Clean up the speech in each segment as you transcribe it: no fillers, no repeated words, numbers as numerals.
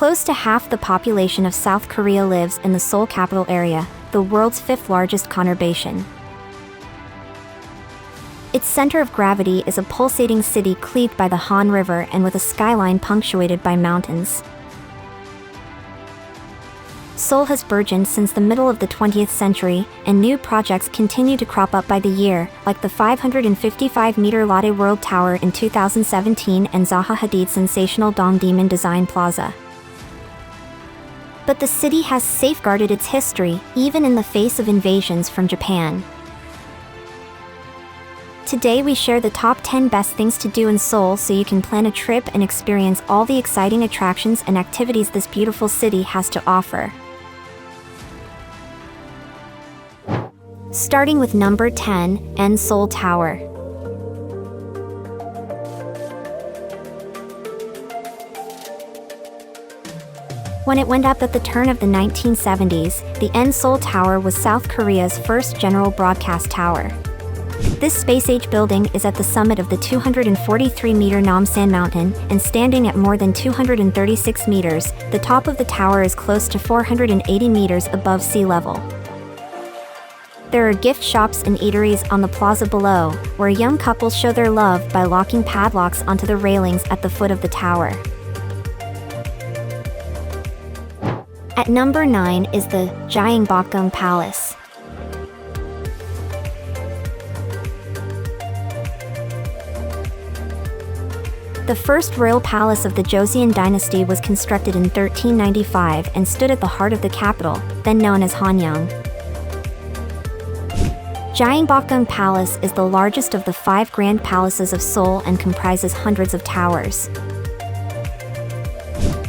Close to half the population of South Korea lives in the Seoul capital area, the world's fifth largest conurbation. Its center of gravity is a pulsating city cleaved by the Han River and with a skyline punctuated by mountains. Seoul has burgeoned since the middle of the 20th century, and new projects continue to crop up by the year, like the 555-meter Lotte World Tower in 2017 and Zaha Hadid's sensational Dongdaemun design Plaza. But the city has safeguarded its history, even in the face of invasions from Japan. Today we share the top 10 best things to do in Seoul so you can plan a trip and experience all the exciting attractions and activities this beautiful city has to offer. Starting with number 10, Seoul Tower. When it went up at the turn of the 1970s, the Seoul Tower was South Korea's first general broadcast tower. This space-age building is at the summit of the 243-meter Namsan Mountain, and standing at more than 236 meters, the top of the tower is close to 480 meters above sea level. There are gift shops and eateries on the plaza below, where young couples show their love by locking padlocks onto the railings at the foot of the tower. At number 9 is the Gyeongbokgung Palace. The first royal palace of the Joseon dynasty was constructed in 1395 and stood at the heart of the capital, then known as Hanyang. Gyeongbokgung Palace is the largest of the 5 grand palaces of Seoul and comprises hundreds of towers.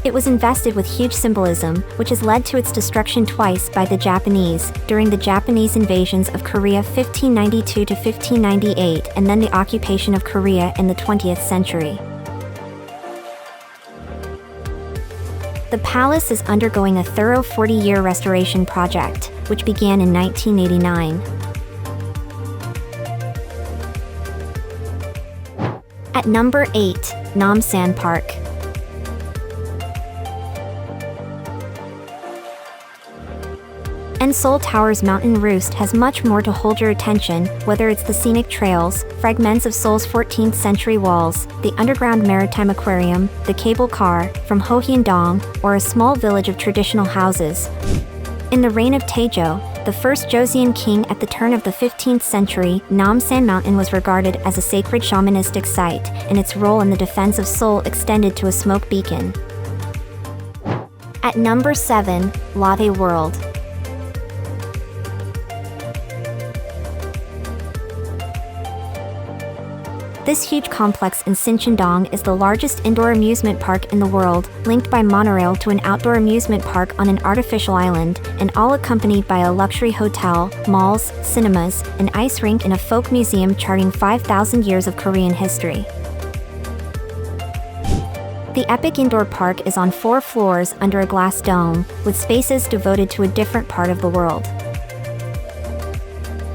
It was invested with huge symbolism, which has led to its destruction twice by the Japanese, during the Japanese invasions of Korea 1592 to 1598 and then the occupation of Korea in the 20th century. The palace is undergoing a thorough 40-year restoration project, which began in 1989. At number 8, Namsan Park. Seoul Tower's mountain roost has much more to hold your attention, whether it's the scenic trails, fragments of Seoul's 14th century walls, the underground maritime aquarium, the cable car from Myeongdong, or a small village of traditional houses. In the reign of Taejo, the first Joseon king at the turn of the 15th century, Namsan Mountain was regarded as a sacred shamanistic site, and its role in the defense of Seoul extended to a smoke beacon. At number 7, Lotte World. This huge complex in Cheonggyecheon is the largest indoor amusement park in the world, linked by monorail to an outdoor amusement park on an artificial island, and all accompanied by a luxury hotel, malls, cinemas, an ice rink and a folk museum charting 5,000 years of Korean history. The epic indoor park is on 4 floors under a glass dome, with spaces devoted to a different part of the world.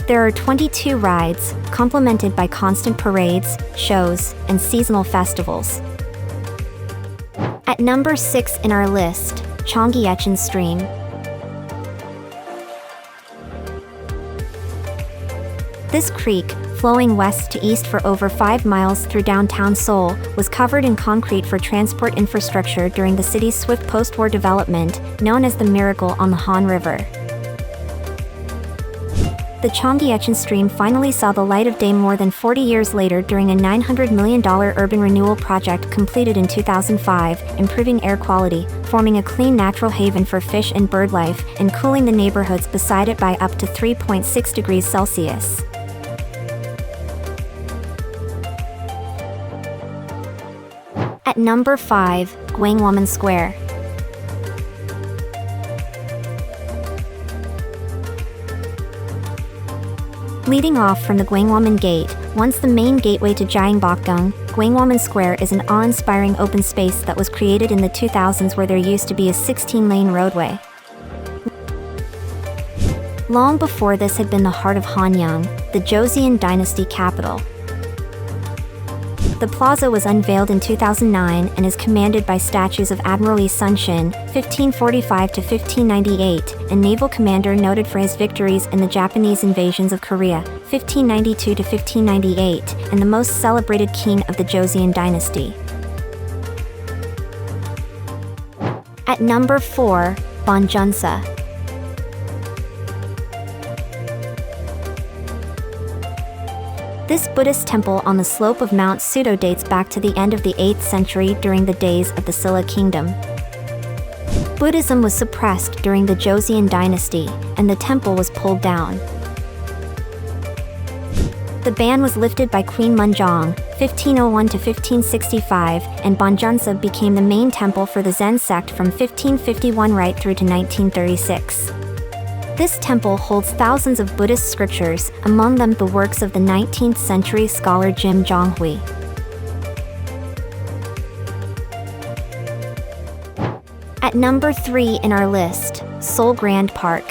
There are 22 rides, complemented by constant parades, shows, and seasonal festivals. At number 6 in our list, Cheonggyecheon Stream. This creek, flowing west to east for over 5 miles through downtown Seoul, was covered in concrete for transport infrastructure during the city's swift post-war development, known as the Miracle on the Han River. The Cheonggyecheon Stream finally saw the light of day more than 40 years later during a $900 million urban renewal project completed in 2005, improving air quality, forming a clean natural haven for fish and bird life, and cooling the neighborhoods beside it by up to 3.6 degrees Celsius. At number 5, Gwanghwamun Square. Leading off from the Gwanghwamun Gate, once the main gateway to Gyeongbokgung, Gwanghwamun Square is an awe-inspiring open space that was created in the 2000s where there used to be a 16-lane roadway. Long before this had been the heart of Hanyang, the Joseon dynasty capital. The plaza was unveiled in 2009 and is commanded by statues of Admiral Lee Sun-shin, 1545 to 1598, a naval commander noted for his victories in the Japanese invasions of Korea, 1592 to 1598, and the most celebrated king of the Joseon dynasty. At number 4, Bongeunsa. This Buddhist temple on the slope of Mount Sudo dates back to the end of the 8th century during the days of the Silla kingdom. Buddhism was suppressed during the Joseon dynasty, and the temple was pulled down. The ban was lifted by Queen Myeongdong, 1501 to 1565, and Bongeunsa became the main temple for the Zen sect from 1551 right through to 1936. This temple holds thousands of Buddhist scriptures, among them the works of the 19th century scholar Jim Jonghui. At number 3 in our list, Seoul Grand Park.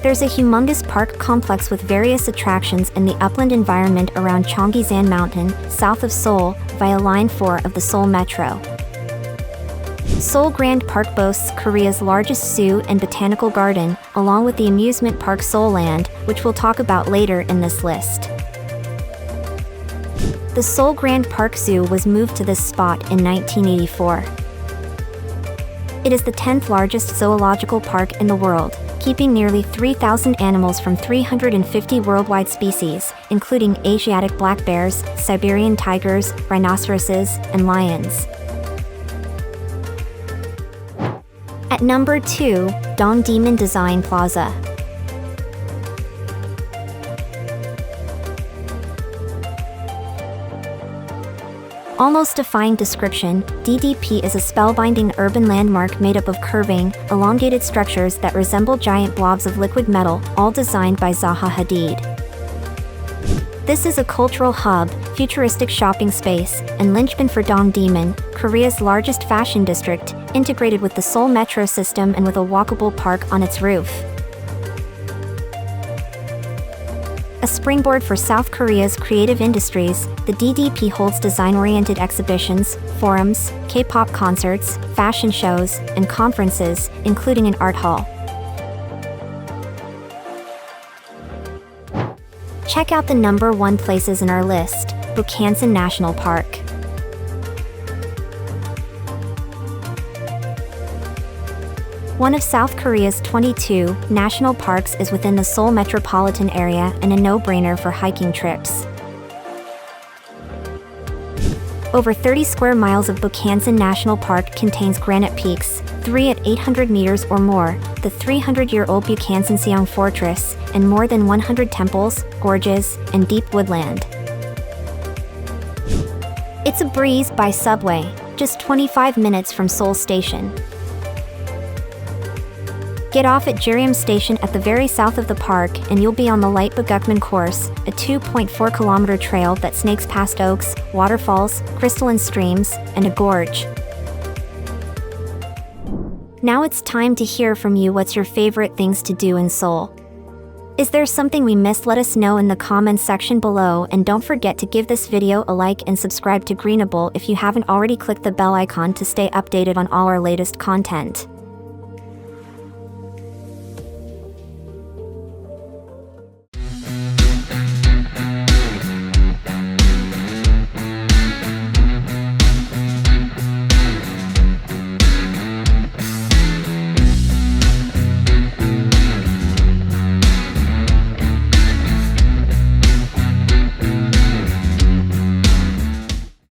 There's a humongous park complex with various attractions in the upland environment around Cheonggyecheon Mountain, south of Seoul, via Line 4 of the Seoul Metro. Seoul Grand Park boasts Korea's largest zoo and botanical garden, along with the amusement park Seoulland, which we'll talk about later in this list. The Seoul Grand Park Zoo was moved to this spot in 1984. It is the 10th largest zoological park in the world, keeping nearly 3,000 animals from 350 worldwide species, including Asiatic black bears, Siberian tigers, rhinoceroses, and lions. At number 2, Dongdaemun Design Plaza. Almost defying description, DDP is a spellbinding urban landmark made up of curving, elongated structures that resemble giant blobs of liquid metal, all designed by Zaha Hadid. This is a cultural hub, futuristic shopping space, and linchpin for Dongdaemun, Korea's largest fashion district, integrated with the Seoul Metro system and with a walkable park on its roof. A springboard for South Korea's creative industries, the DDP holds design-oriented exhibitions, forums, K-pop concerts, fashion shows, and conferences, including an art hall. Check out the number 1 places in our list, Bukhansan National Park. One of South Korea's 22 national parks is within the Seoul metropolitan area and a no-brainer for hiking trips. Over 30 square miles of Bukhansan National Park contains granite peaks, 3 at 800 meters or more, the 300-year-old Bukhansan Fortress, and more than 100 temples, gorges, and deep woodland. It's a breeze by subway, just 25 minutes from Seoul Station. Get off at Jereum Station at the very south of the park and you'll be on the Light Bukhansan course, a 2.4-kilometer trail that snakes past oaks, waterfalls, crystalline streams, and a gorge. Now it's time to hear from you. What's your favorite things to do in Seoul? Is there something we missed? Let us know in the comments section below, and don't forget to give this video a like and subscribe to Greenable if you haven't already. Click the bell icon to stay updated on all our latest content.